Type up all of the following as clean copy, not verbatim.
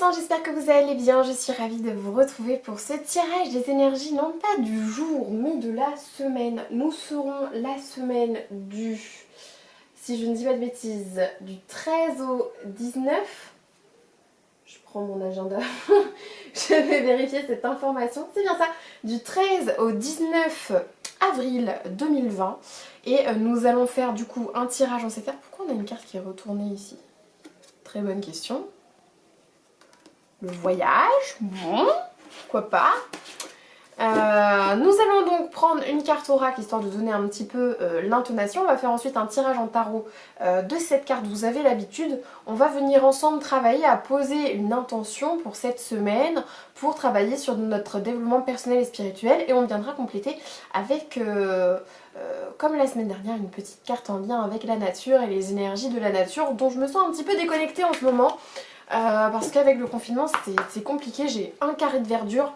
poissons, j'espère que vous allez bien. Je suis ravie de vous retrouver pour ce tirage des énergies, non pas du jour, mais de la semaine. Nous serons la semaine du, si je ne dis pas de bêtises, du 13 au 19. Je prends mon agenda, je vais vérifier cette information, c'est bien ça, du 13 au 19 avril 2020. Et nous allons faire du coup un tirage en ces terres. Pourquoi on a une carte qui est retournée ici? Très bonne question. Le voyage, bon, pourquoi pas. Nous allons donc prendre une carte oracle histoire de donner un petit peu l'intonation. On va faire ensuite un tirage en tarot de cette carte, vous avez l'habitude. On va venir ensemble travailler à poser une intention pour cette semaine, pour travailler sur notre développement personnel et spirituel. Et on viendra compléter avec, comme la semaine dernière, une petite carte en lien avec la nature et les énergies de la nature, dont je me sens un petit peu déconnectée en ce moment. Parce qu'avec le confinement c'est compliqué, j'ai un carré de verdure.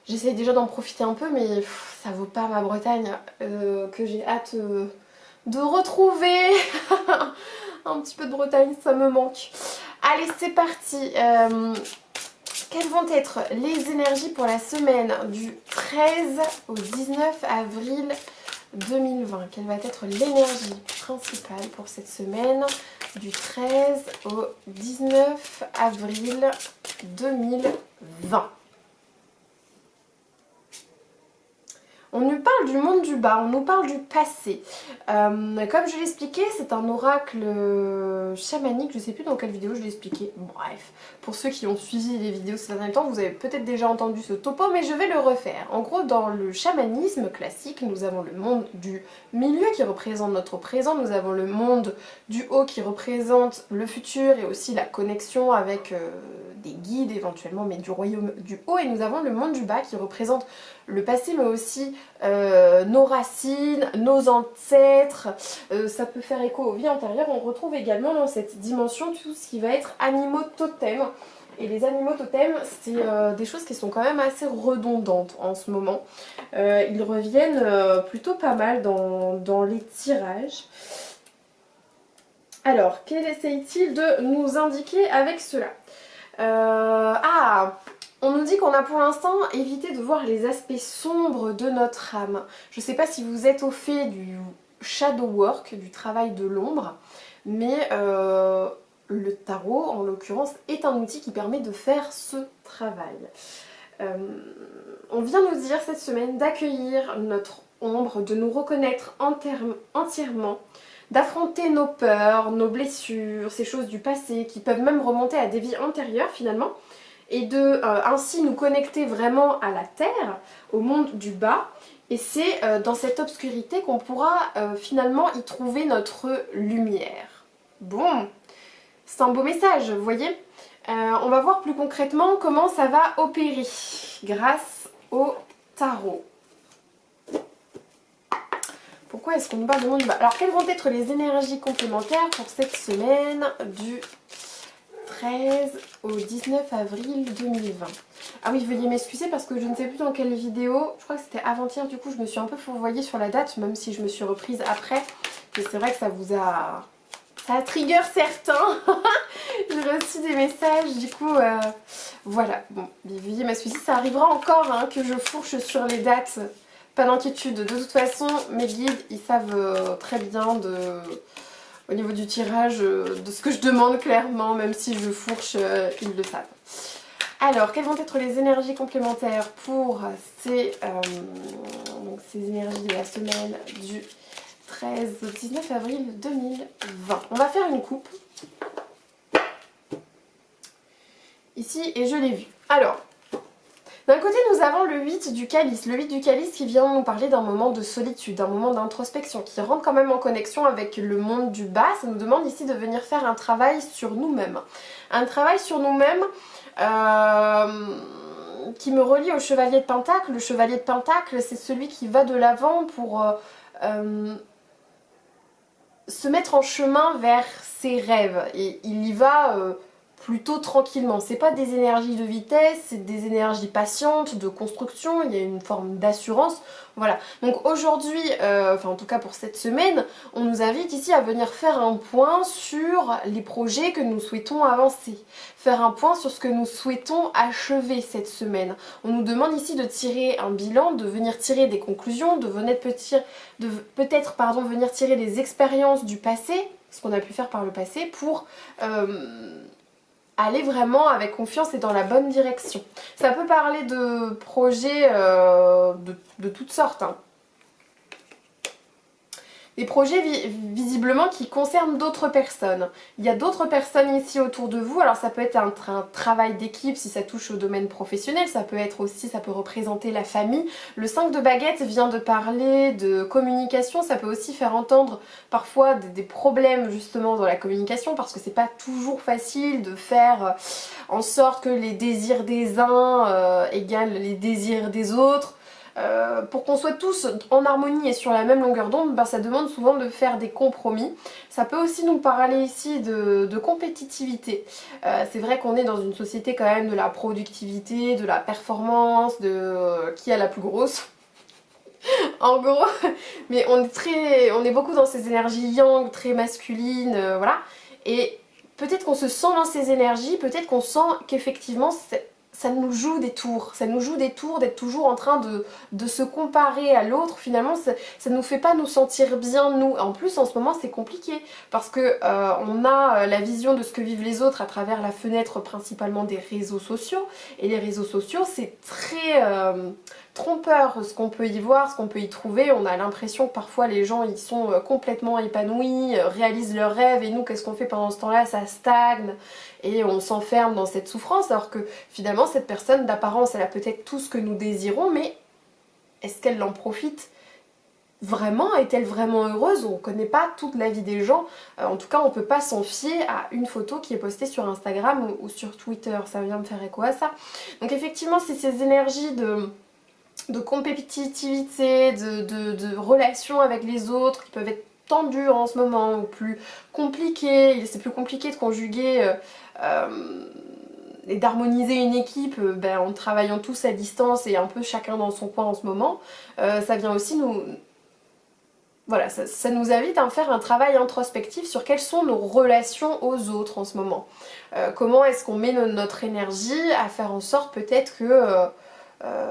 J'essaye déjà d'en profiter un peu mais ça vaut pas ma Bretagne que j'ai hâte de retrouver. Un petit peu de Bretagne, ça me manque. Allez, c'est parti. Quelles vont être les énergies pour la semaine du 13 au 19 avril 2020? Quelle va être l'énergie principale pour cette semaine du 13 au 19 avril 2020? On nous parle du monde du bas, on nous parle du passé. Comme je l'ai expliqué, c'est un oracle chamanique, je ne sais plus dans quelle vidéo je l'ai expliqué. Bref, pour ceux qui ont suivi les vidéos ces derniers temps, vous avez peut-être déjà entendu ce topo, mais je vais le refaire. En gros, dans le chamanisme classique, nous avons le monde du milieu qui représente notre présent, nous avons le monde du haut qui représente le futur et aussi la connexion avec des guides éventuellement, mais du royaume du haut, et nous avons le monde du bas qui représente le passé mais aussi nos racines, nos ancêtres, ça peut faire écho aux vies antérieures. On retrouve également dans cette dimension tout ce qui va être animaux totems. Et les animaux totems, c'est des choses qui sont quand même assez redondantes en ce moment. Ils reviennent plutôt pas mal dans les tirages. Alors, qu'essaye-t-il de nous indiquer avec cela? On nous dit qu'on a pour l'instant évité de voir les aspects sombres de notre âme. Je ne sais pas si vous êtes au fait du shadow work, du travail de l'ombre, mais le tarot, en l'occurrence, est un outil qui permet de faire ce travail. On vient nous dire cette semaine d'accueillir notre ombre, de nous reconnaître entièrement, d'affronter nos peurs, nos blessures, ces choses du passé qui peuvent même remonter à des vies antérieures finalement, et de ainsi nous connecter vraiment à la terre, au monde du bas. Et c'est dans cette obscurité qu'on pourra finalement y trouver notre lumière. Bon, c'est un beau message, vous voyez. On va voir plus concrètement comment ça va opérer grâce au tarot. Pourquoi est-ce qu'on nous parle de monde du bas? Alors, quelles vont être les énergies complémentaires pour cette semaine du 13 au 19 avril 2020? Ah oui, veuillez m'excuser parce que je ne sais plus dans quelle vidéo, je crois que c'était avant-hier, du coup je me suis un peu fourvoyée sur la date, même si je me suis reprise après. Mais c'est vrai que ça vous a... ça a trigger certains. J'ai reçu des messages, du coup, voilà. Bon, veuillez m'excuser, ça arrivera encore hein, que je fourche sur les dates. Pas d'inquiétude, de toute façon, mes guides, ils savent très bien au niveau du tirage, de ce que je demande clairement, même si je fourche, ils le savent. Alors, quelles vont être les énergies complémentaires pour donc ces énergies de la semaine du 13 au 19 avril 2020? On va faire une coupe. Ici, et je l'ai vu. Alors, d'un côté, nous avons le 8 du calice. Le 8 du calice qui vient nous parler d'un moment de solitude, d'un moment d'introspection, qui rentre quand même en connexion avec le monde du bas. Ça nous demande ici de venir faire un travail sur nous-mêmes. Un travail sur nous-mêmes qui me relie au chevalier de Pentacle. Le chevalier de Pentacle, c'est celui qui va de l'avant pour se mettre en chemin vers ses rêves. Et il y va plutôt tranquillement. C'est pas des énergies de vitesse, c'est des énergies patientes, de construction, il y a une forme d'assurance. Voilà. Donc aujourd'hui, enfin en tout cas pour cette semaine, on nous invite ici à venir faire un point sur les projets que nous souhaitons avancer. Faire un point sur ce que nous souhaitons achever cette semaine. On nous demande ici de tirer un bilan, de venir tirer des conclusions, de peut-être venir tirer des expériences du passé, ce qu'on a pu faire par le passé, pour aller vraiment avec confiance et dans la bonne direction. Ça peut parler de projets de toutes sortes, hein. Des projets visiblement qui concernent d'autres personnes. Il y a d'autres personnes ici autour de vous, alors ça peut être un travail d'équipe si ça touche au domaine professionnel, ça peut être aussi, ça peut représenter la famille. Le 5 de baguette vient de parler de communication, ça peut aussi faire entendre parfois des problèmes justement dans la communication parce que c'est pas toujours facile de faire en sorte que les désirs des uns égalent les désirs des autres. Pour qu'on soit tous en harmonie et sur la même longueur d'onde, ben ça demande souvent de faire des compromis. Ça peut aussi nous parler ici de compétitivité. C'est vrai qu'on est dans une société quand même de la productivité, de la performance, de qui a la plus grosse. En gros, mais on est beaucoup dans ces énergies yang, très masculines, voilà. Et peut-être qu'on se sent dans ces énergies, peut-être qu'on sent qu'effectivement ça nous joue des tours, d'être toujours en train de se comparer à l'autre. Finalement ça nous fait pas nous sentir bien nous. En plus en ce moment c'est compliqué parce que on a la vision de ce que vivent les autres à travers la fenêtre principalement des réseaux sociaux, et les réseaux sociaux c'est très trompeur ce qu'on peut y voir, ce qu'on peut y trouver. On a l'impression que parfois les gens ils sont complètement épanouis, réalisent leurs rêves, et nous qu'est-ce qu'on fait pendant ce temps-là? Ça stagne et on s'enferme dans cette souffrance, alors que finalement cette personne d'apparence elle a peut-être tout ce que nous désirons, mais est-ce qu'elle en profite vraiment? Est-elle vraiment heureuse? On ne connaît pas toute la vie des gens, en tout cas on ne peut pas s'en fier à une photo qui est postée sur Instagram ou sur Twitter, ça vient me faire écho à ça. Donc effectivement c'est ces énergies de compétitivité, de relations avec les autres qui peuvent être tendues en ce moment, ou plus compliquées. C'est plus compliqué de conjuguer et d'harmoniser une équipe en travaillant tous à distance et un peu chacun dans son coin en ce moment. Ça vient aussi nous... Voilà, ça nous invite à faire un travail introspectif sur quelles sont nos relations aux autres en ce moment. Comment est-ce qu'on met notre énergie à faire en sorte peut-être que...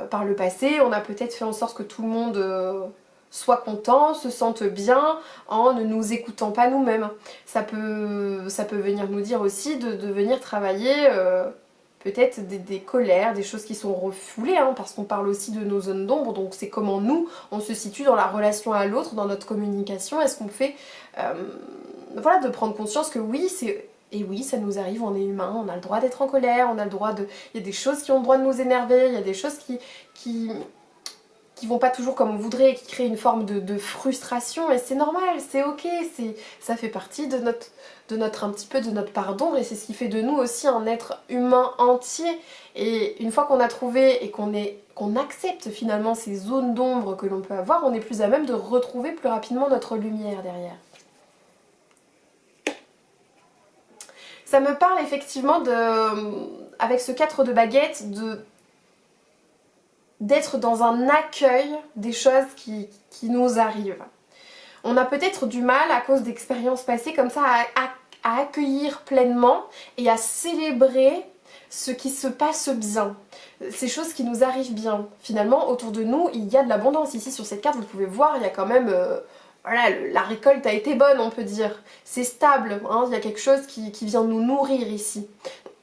par le passé, on a peut-être fait en sorte que tout le monde soit content, se sente bien en ne nous écoutant pas nous-mêmes. Ça peut venir nous dire aussi de venir travailler peut-être des colères, des choses qui sont refoulées, hein, parce qu'on parle aussi de nos zones d'ombre, donc c'est comment nous, on se situe dans la relation à l'autre, dans notre communication. Est-ce qu'on fait... voilà, de prendre conscience que oui, c'est... Et oui, ça nous arrive, on est humain, on a le droit d'être en colère, on a le droit de... Il y a des choses qui ont le droit de nous énerver, il y a des choses qui vont pas toujours comme on voudrait, qui créent une forme de frustration, et c'est normal, c'est ok, ça fait partie de notre un petit peu de notre part d'ombre, et c'est ce qui fait de nous aussi un être humain entier. Et une fois qu'on a trouvé et qu'on accepte finalement ces zones d'ombre que l'on peut avoir, on est plus à même de retrouver plus rapidement notre lumière derrière. Ça me parle effectivement avec ce 4 de baguette, d'être dans un accueil des choses qui nous arrivent. On a peut-être du mal à cause d'expériences passées comme ça à accueillir pleinement et à célébrer ce qui se passe bien, ces choses qui nous arrivent bien. Finalement autour de nous il y a de l'abondance. Ici sur cette carte vous pouvez voir, il y a quand même... voilà, la récolte a été bonne, on peut dire. C'est stable, hein, il y a quelque chose qui vient nous nourrir ici.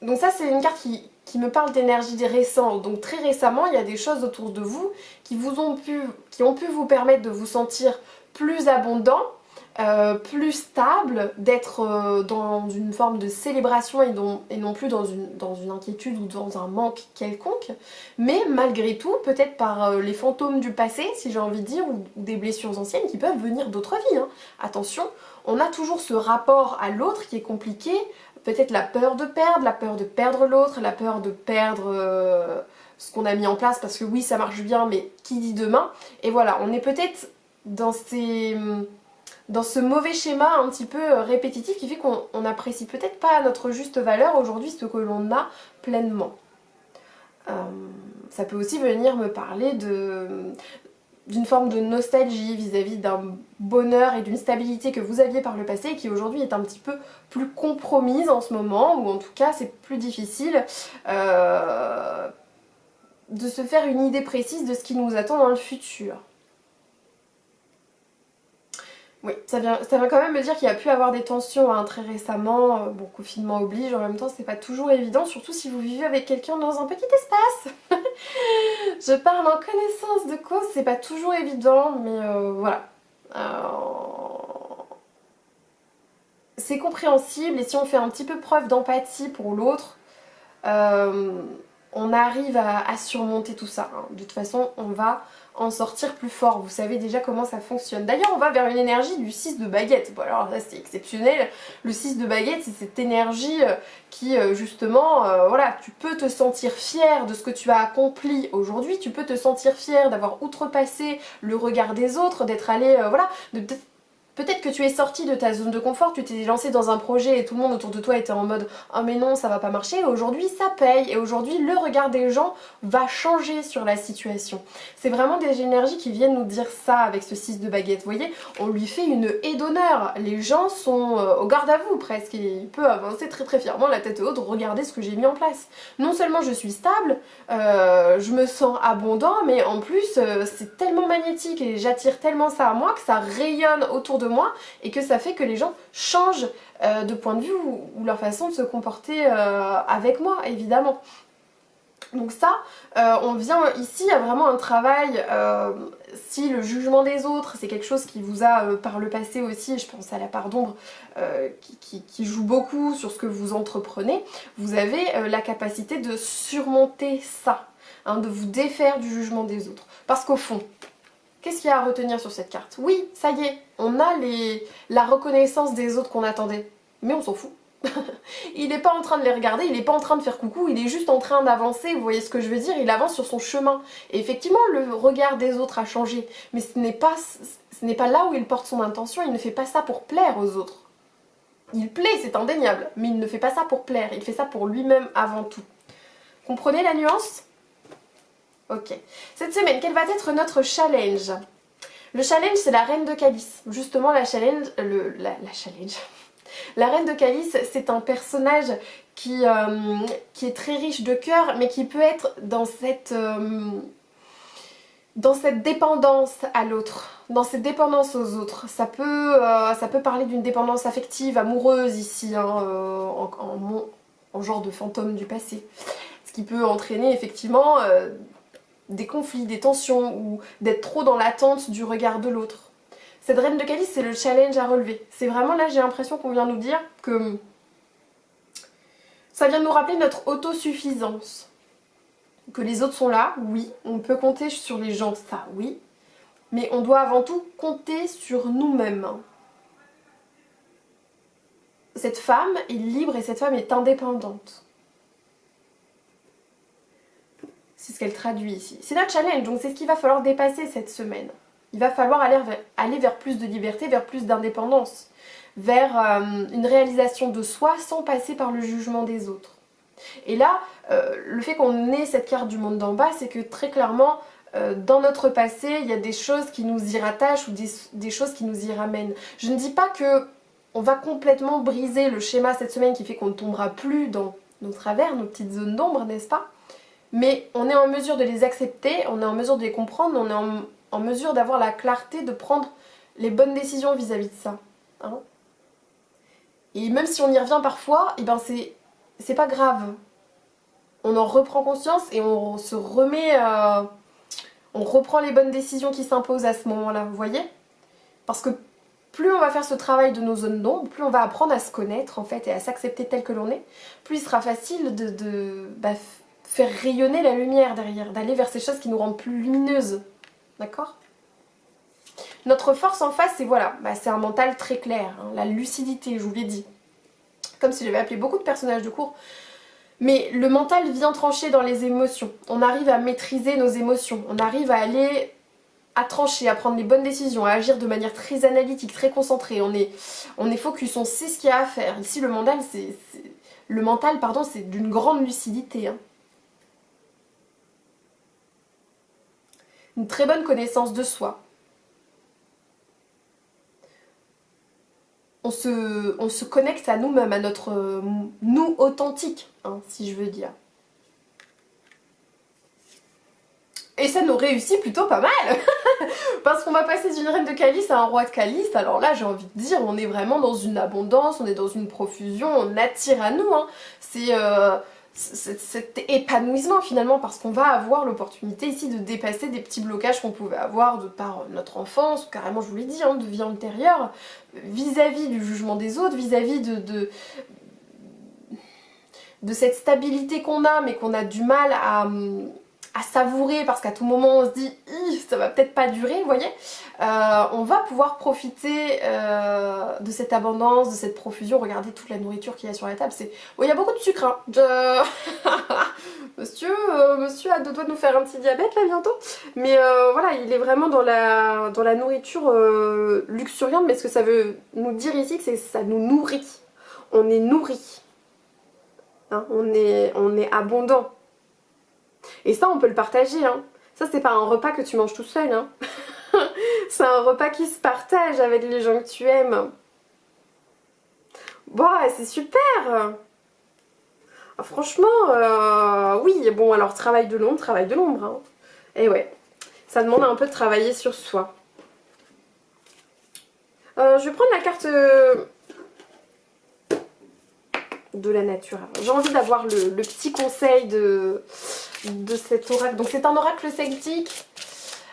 Donc ça, c'est une carte qui me parle d'énergie récente. Donc très récemment, il y a des choses autour de vous qui ont pu vous permettre de vous sentir plus abondant, plus stable, d'être dans une forme de célébration et non plus dans une inquiétude ou dans un manque quelconque. Mais malgré tout, peut-être par les fantômes du passé, si j'ai envie de dire, ou des blessures anciennes qui peuvent venir d'autres vies, hein. Attention, on a toujours ce rapport à l'autre qui est compliqué, peut-être la peur de perdre l'autre, la peur de perdre ce qu'on a mis en place, parce que oui, ça marche bien, mais qui dit demain? Et voilà, on est peut-être dans dans ce mauvais schéma un petit peu répétitif qui fait qu'on n'apprécie peut-être pas à notre juste valeur aujourd'hui ce que l'on a pleinement. Ça peut aussi venir me parler d'une forme de nostalgie vis-à-vis d'un bonheur et d'une stabilité que vous aviez par le passé et qui aujourd'hui est un petit peu plus compromise en ce moment, ou en tout cas c'est plus difficile de se faire une idée précise de ce qui nous attend dans le futur. Oui, ça vient quand même me dire qu'il y a pu avoir des tensions hein, très récemment. Bon, confinement oblige, en même temps c'est pas toujours évident, surtout si vous vivez avec quelqu'un dans un petit espace. Je parle en connaissance de cause, c'est pas toujours évident, mais voilà. C'est compréhensible et si on fait un petit peu preuve d'empathie pour l'autre, on arrive à surmonter tout ça. Hein. De toute façon, on va en sortir plus fort. Vous savez déjà comment ça fonctionne. D'ailleurs, on va vers une énergie du 6 de baguette. Bon, alors là, c'est exceptionnel. Le 6 de baguette, c'est cette énergie qui, justement, voilà, tu peux te sentir fier de ce que tu as accompli aujourd'hui. Tu peux te sentir fier d'avoir outrepassé le regard des autres, d'être allé, voilà, peut-être que tu es sorti de ta zone de confort, tu t'es lancé dans un projet et tout le monde autour de toi était en mode « Oh mais non, ça va pas marcher » et aujourd'hui ça paye et aujourd'hui le regard des gens va changer sur la situation. C'est vraiment des énergies qui viennent nous dire ça avec ce 6 de baguette, vous voyez, on lui fait une haie d'honneur, les gens sont au garde à vous presque et il peut avancer très très fièrement la tête haute, regardez ce que j'ai mis en place. Non seulement je suis stable, je me sens abondant, mais en plus c'est tellement magnétique et j'attire tellement ça à moi que ça rayonne autour de moi et que ça fait que les gens changent de point de vue ou leur façon de se comporter avec moi évidemment. Donc ça, on vient ici, il y a vraiment un travail, si le jugement des autres c'est quelque chose qui vous a par le passé aussi, je pense à la part d'ombre qui joue beaucoup sur ce que vous entreprenez, vous avez la capacité de surmonter ça, hein, de vous défaire du jugement des autres. Parce qu'au fond, qu'est-ce qu'il y a à retenir sur cette carte? Oui, ça y est, on a la reconnaissance des autres qu'on attendait, mais on s'en fout. Il n'est pas en train de les regarder, il n'est pas en train de faire coucou, il est juste en train d'avancer, vous voyez ce que je veux dire, il avance sur son chemin. Et effectivement, le regard des autres a changé, mais ce n'est pas là où il porte son intention, il ne fait pas ça pour plaire aux autres. Il plaît, c'est indéniable, mais il ne fait pas ça pour plaire, il fait ça pour lui-même avant tout. Comprenez la nuance? Ok. Cette semaine, quel va être notre challenge? Le challenge, c'est la reine de calice. Justement, la challenge... La reine de calice, c'est un personnage qui est très riche de cœur, mais qui peut être dans cette dépendance à l'autre, dans cette dépendance aux autres. Ça peut parler d'une dépendance affective, amoureuse ici, hein, en genre de fantôme du passé. Ce qui peut entraîner effectivement des conflits, des tensions, ou d'être trop dans l'attente du regard de l'autre. Cette reine de calice, c'est le challenge à relever. C'est vraiment là, j'ai l'impression qu'on vient nous dire que ça vient nous rappeler notre autosuffisance. Que les autres sont là, oui. On peut compter sur les gens, ça, oui. Mais on doit avant tout compter sur nous-mêmes. Cette femme est libre et cette femme est indépendante. C'est ce qu'elle traduit ici. C'est notre challenge, donc c'est ce qu'il va falloir dépasser cette semaine. Il va falloir aller vers plus de liberté, vers plus d'indépendance, vers une réalisation de soi sans passer par le jugement des autres. Et là, le fait qu'on ait cette carte du monde d'en bas, c'est que très clairement, dans notre passé, il y a des choses qui nous y rattachent ou des choses qui nous y ramènent. Je ne dis pas qu'on va complètement briser le schéma cette semaine qui fait qu'on ne tombera plus dans nos travers, nos petites zones d'ombre, n'est-ce pas? Mais on est en mesure de les accepter, on est en mesure de les comprendre, on est en mesure d'avoir la clarté de prendre les bonnes décisions vis-à-vis de ça. Hein, et même si on y revient parfois, eh ben c'est pas grave. On en reprend conscience et on se remet... on reprend les bonnes décisions qui s'imposent à ce moment-là, vous voyez? Parce que plus on va faire ce travail de nos zones d'ombre, plus on va apprendre à se connaître en fait et à s'accepter tel que l'on est, plus il sera facile de faire rayonner la lumière derrière, d'aller vers ces choses qui nous rendent plus lumineuses. D'accord? Notre force en face, c'est voilà, c'est un mental très clair, hein, la lucidité, je vous l'ai dit. Comme si j'avais appelé beaucoup de personnages de cours. Mais le mental vient trancher dans les émotions. On arrive à maîtriser nos émotions. On arrive à aller à trancher, à prendre les bonnes décisions, à agir de manière très analytique, très concentrée. On est focus, on sait ce qu'il y a à faire. Ici, le mental, pardon, c'est d'une grande lucidité. Hein. Une très bonne connaissance de soi. On se connecte à nous-mêmes, à notre nous authentique, hein, si je veux dire. Et ça nous réussit plutôt pas mal. Parce qu'on va passer d'une reine de calice à un roi de calice. Alors là, j'ai envie de dire, on est vraiment dans une abondance, on est dans une profusion, on attire à nous. Hein. C'est cet épanouissement finalement, parce qu'on va avoir l'opportunité ici de dépasser des petits blocages qu'on pouvait avoir de par notre enfance, ou carrément, je vous l'ai dit, hein, de vie antérieure, vis-à-vis du jugement des autres, vis-à-vis de cette stabilité qu'on a, mais qu'on a du mal à savourer parce qu'à tout moment on se dit ça va peut-être pas durer, vous voyez, on va pouvoir profiter de cette abondance, de cette profusion. Regardez toute la nourriture qu'il y a sur la table, c'est... Bon, il y a beaucoup de sucre, hein. Monsieur a deux doigts de nous faire un petit diabète là bientôt, mais voilà, il est vraiment dans la nourriture luxuriante, mais ce que ça veut nous dire ici, c'est que ça nous nourrit, on est nourri, hein, on est abondant. Et ça, on peut le partager. Hein. Ça, c'est pas un repas que tu manges tout seul. Hein. C'est un repas qui se partage avec les gens que tu aimes. Bon, c'est super. Ah, franchement, oui. Bon, alors travail de l'ombre. Hein. Et ouais, ça demande un peu de travailler sur soi. Je vais prendre la carte de la nature. J'ai envie d'avoir le petit conseil de cet oracle. Donc c'est un oracle celtique,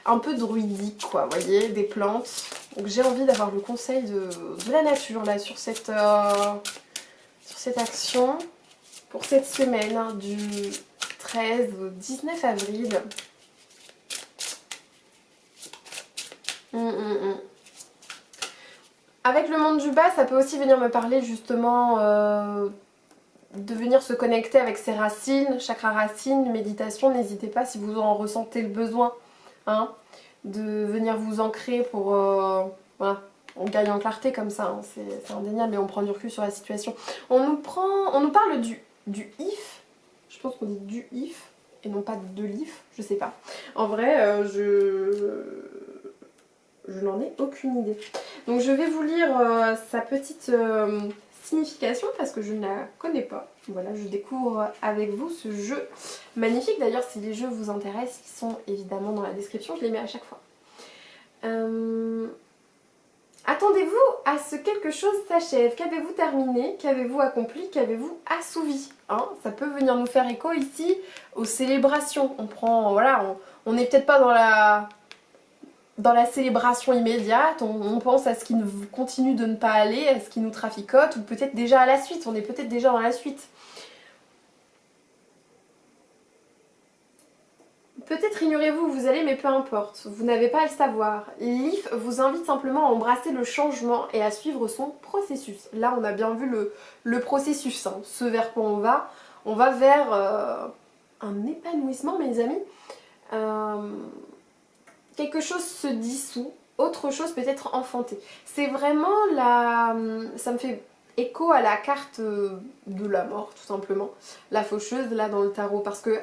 un peu druidique quoi, vous voyez, des plantes. Donc j'ai envie d'avoir le conseil de la nature là sur cette action pour cette semaine hein, du 13 au 19 avril. Avec le monde du bas, ça peut aussi venir me parler justement de venir se connecter avec ses racines, chakra racine, méditation. N'hésitez pas si vous en ressentez le besoin, hein, de venir vous ancrer pour... voilà, on gagne en clarté comme ça, hein, c'est indéniable et on prend du recul sur la situation. On nous parle du if, je pense qu'on dit du if et non pas de l'if, je sais pas. En vrai, je n'en ai aucune idée. Donc je vais vous lire sa petite signification parce que je ne la connais pas. Voilà, je découvre avec vous ce jeu magnifique. D'ailleurs, si les jeux vous intéressent, ils sont évidemment dans la description, je les mets à chaque fois. Attendez-vous à ce que quelque chose s'achève. Qu'avez-vous terminé? Qu'avez-vous accompli? Qu'avez-vous assouvi? Hein, ça peut venir nous faire écho ici aux célébrations. On prend, voilà, on n'est peut-être pas dans la célébration immédiate, on pense à ce qui continue de ne pas aller, à ce qui nous traficote, ou peut-être déjà à la suite, on est peut-être déjà dans la suite. Peut-être ignorez-vous où vous allez, mais peu importe, vous n'avez pas à le savoir. L'IF vous invite simplement à embrasser le changement et à suivre son processus. Là, on a bien vu le processus, hein, ce vers quoi on va vers un épanouissement, mes amis. Quelque chose se dissout, autre chose peut être enfantée. C'est vraiment ça me fait écho à la carte de la mort, tout simplement. La faucheuse, là, dans le tarot, parce que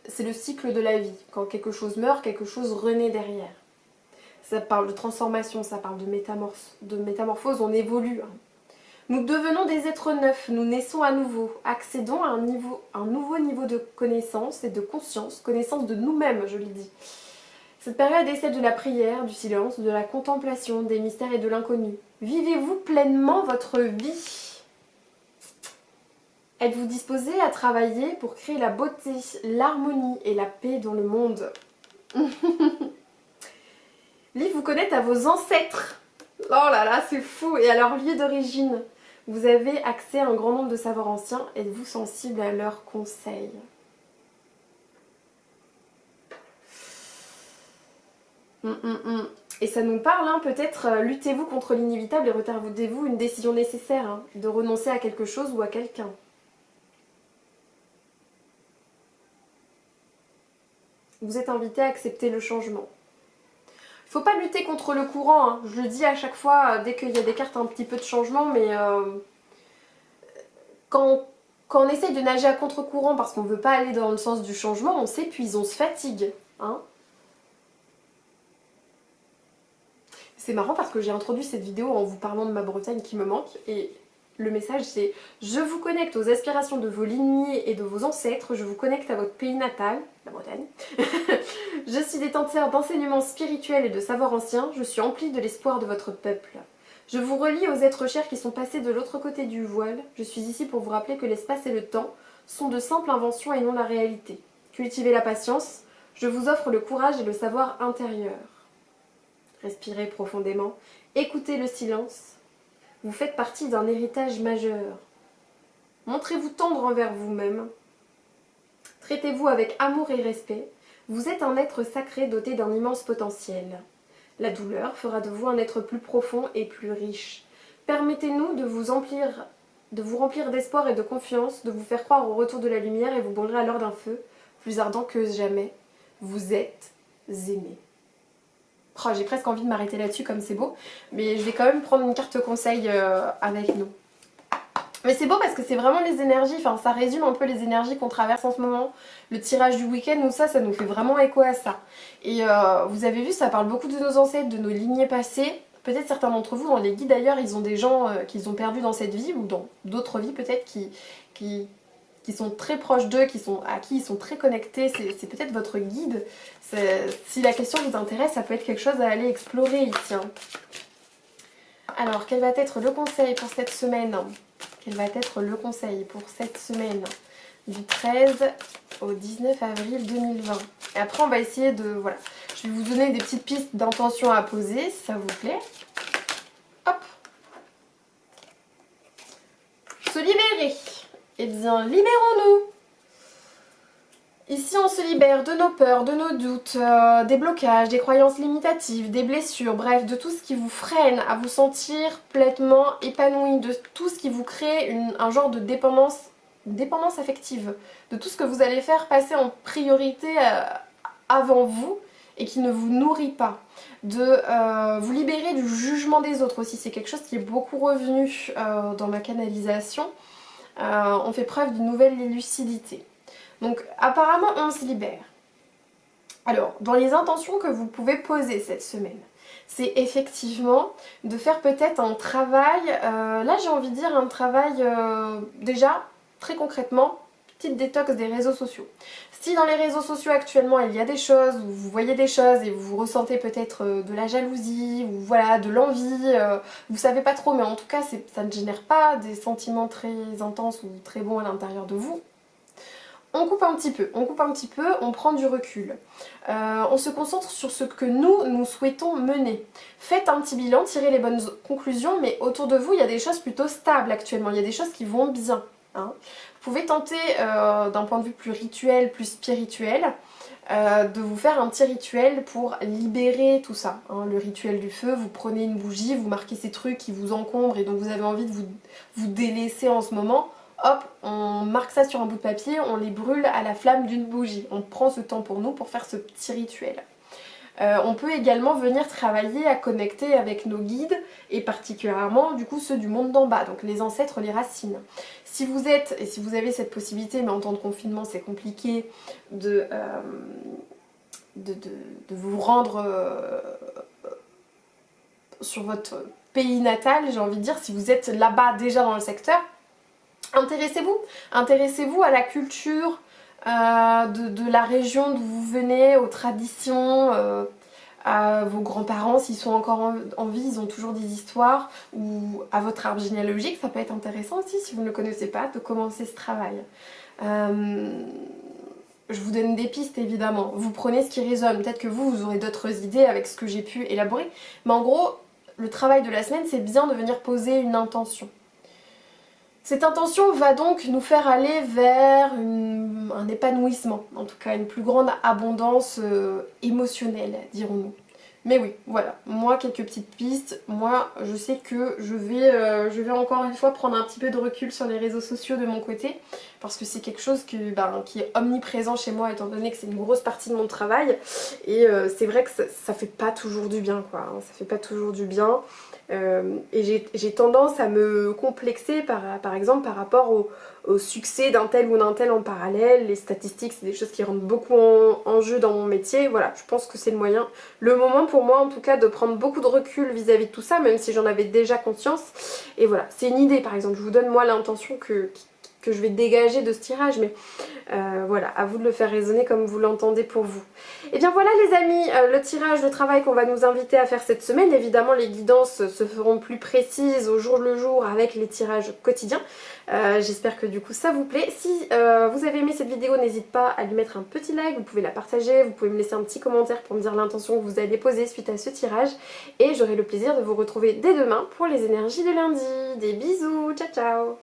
c'est le cycle de la vie. Quand quelque chose meurt, quelque chose renaît derrière. Ça parle de transformation, ça parle de métamorphose, on évolue. Nous devenons des êtres neufs, nous naissons à nouveau, accédons à un nouveau niveau de connaissance et de conscience, connaissance de nous-mêmes, je l'ai dit. Cette période est celle de la prière, du silence, de la contemplation, des mystères et de l'inconnu. Vivez-vous pleinement votre vie? Êtes-vous disposé à travailler pour créer la beauté, l'harmonie et la paix dans le monde? Livre vous connaître à vos ancêtres. Oh là là, c'est fou. Et à leur lieu d'origine. Vous avez accès à un grand nombre de savoirs anciens. Êtes-vous sensible à leurs conseils? Et ça nous parle, hein, peut-être luttez-vous contre l'inévitable et retardez-vous une décision nécessaire, hein, de renoncer à quelque chose ou à quelqu'un. Vous êtes invité à accepter le changement. Faut pas lutter contre le courant, hein. Je le dis à chaque fois dès qu'il y a des cartes un petit peu de changement, mais quand on essaye de nager à contre-courant parce qu'on veut pas aller dans le sens du changement, on s'épuise, on se fatigue, hein. C'est marrant parce que j'ai introduit cette vidéo en vous parlant de ma Bretagne qui me manque et le message c'est: je vous connecte aux aspirations de vos lignées et de vos ancêtres, je vous connecte à votre pays natal, la Bretagne. Je suis détenteur d'enseignements spirituels et de savoirs anciens, je suis emplie de l'espoir de votre peuple. Je vous relie aux êtres chers qui sont passés de l'autre côté du voile, je suis ici pour vous rappeler que l'espace et le temps sont de simples inventions et non la réalité. Cultivez la patience, je vous offre le courage et le savoir intérieur. Respirez profondément, écoutez le silence. Vous faites partie d'un héritage majeur. Montrez-vous tendre envers vous-même. Traitez-vous avec amour et respect. Vous êtes un être sacré doté d'un immense potentiel. La douleur fera de vous un être plus profond et plus riche. Permettez-nous de vous remplir d'espoir et de confiance, de vous faire croire au retour de la lumière et vous brûlerez alors d'un feu plus ardent que jamais. Vous êtes aimé. Oh, j'ai presque envie de m'arrêter là-dessus comme c'est beau, mais je vais quand même prendre une carte conseil avec nous. Mais c'est beau parce que c'est vraiment les énergies, enfin ça résume un peu les énergies qu'on traverse en ce moment. Le tirage du week-end ou ça nous fait vraiment écho à ça. Et vous avez vu, ça parle beaucoup de nos ancêtres, de nos lignées passées. Peut-être certains d'entre vous, dans les guides d'ailleurs, ils ont des gens qu'ils ont perdus dans cette vie ou dans d'autres vies peut-être qui sont très proches d'eux, à qui ils sont très connectés, c'est peut-être votre guide. Si la question vous intéresse, ça peut être quelque chose à aller explorer ici. Hein. Alors, quel va être le conseil pour cette semaine? Quel va être le conseil pour cette semaine du 13 au 19 avril 2020? Et après, on va essayer de... Voilà, je vais vous donner des petites pistes d'intention à poser, si ça vous plaît. Hop. Se libérer. Eh bien, libérons-nous. Ici, on se libère de nos peurs, de nos doutes, des blocages, des croyances limitatives, des blessures, bref, de tout ce qui vous freine à vous sentir pleinement épanoui, de tout ce qui vous crée un genre de dépendance affective, de tout ce que vous allez faire passer en priorité avant vous et qui ne vous nourrit pas. De vous libérer du jugement des autres aussi, c'est quelque chose qui est beaucoup revenu dans ma canalisation. On fait preuve d'une nouvelle lucidité. Donc apparemment on se libère. Alors dans les intentions que vous pouvez poser cette semaine, c'est effectivement de faire peut-être un travail, là j'ai envie de dire un travail déjà très concrètement, petite détox des réseaux sociaux. Si dans les réseaux sociaux actuellement il y a des choses, où vous voyez des choses et vous ressentez peut-être de la jalousie ou voilà de l'envie, vous savez pas trop mais en tout cas ça ne génère pas des sentiments très intenses ou très bons à l'intérieur de vous. On coupe un petit peu, on prend du recul. On se concentre sur ce que nous souhaitons mener. Faites un petit bilan, tirez les bonnes conclusions, mais autour de vous, il y a des choses plutôt stables actuellement, il y a des choses qui vont bien. Hein. Vous pouvez tenter, d'un point de vue plus rituel, plus spirituel, de vous faire un petit rituel pour libérer tout ça. Hein. Le rituel du feu, vous prenez une bougie, vous marquez ces trucs qui vous encombrent et dont vous avez envie de vous délaisser en ce moment. Hop, on marque ça sur un bout de papier, on les brûle à la flamme d'une bougie. On prend ce temps pour nous pour faire ce petit rituel. On peut également venir travailler à connecter avec nos guides et particulièrement du coup ceux du monde d'en bas, donc les ancêtres, les racines. Si vous êtes, et si vous avez cette possibilité, mais en temps de confinement c'est compliqué de vous rendre sur votre pays natal, j'ai envie de dire, si vous êtes là-bas déjà dans le secteur, intéressez-vous à la culture de la région d'où vous venez, aux traditions, à vos grands-parents s'ils sont encore en vie, ils ont toujours des histoires, ou à votre arbre généalogique, ça peut être intéressant aussi si vous ne le connaissez pas, de commencer ce travail. Je vous donne des pistes évidemment, vous prenez ce qui résonne, peut-être que vous aurez d'autres idées avec ce que j'ai pu élaborer, mais en gros, le travail de la semaine c'est bien de venir poser une intention. Cette intention va donc nous faire aller vers un épanouissement, en tout cas une plus grande abondance émotionnelle, dirons-nous. Mais oui, voilà, moi quelques petites pistes. Moi je sais que je vais encore une fois prendre un petit peu de recul sur les réseaux sociaux de mon côté, parce que c'est quelque chose qui est omniprésent chez moi étant donné que c'est une grosse partie de mon travail. Et c'est vrai que ça fait pas toujours du bien quoi, hein, ça fait pas toujours du bien. Et j'ai tendance à me complexer par exemple par rapport au succès d'un tel ou d'un tel en parallèle. Les statistiques, c'est des choses qui rentrent beaucoup en jeu dans mon métier. Voilà, je pense que c'est le moment pour moi en tout cas de prendre beaucoup de recul vis-à-vis de tout ça, même si j'en avais déjà conscience. Et voilà, c'est une idée par exemple, je vous donne moi l'intention que je vais dégager de ce tirage, mais voilà, à vous de le faire résonner comme vous l'entendez pour vous. Et bien voilà les amis, le tirage, le travail qu'on va nous inviter à faire cette semaine. Évidemment les guidances se feront plus précises au jour le jour avec les tirages quotidiens. J'espère que du coup ça vous plaît. Si vous avez aimé cette vidéo, n'hésitez pas à lui mettre un petit like, vous pouvez la partager, vous pouvez me laisser un petit commentaire pour me dire l'intention que vous allez poser suite à ce tirage. Et j'aurai le plaisir de vous retrouver dès demain pour les énergies de lundi. Des bisous, ciao ciao.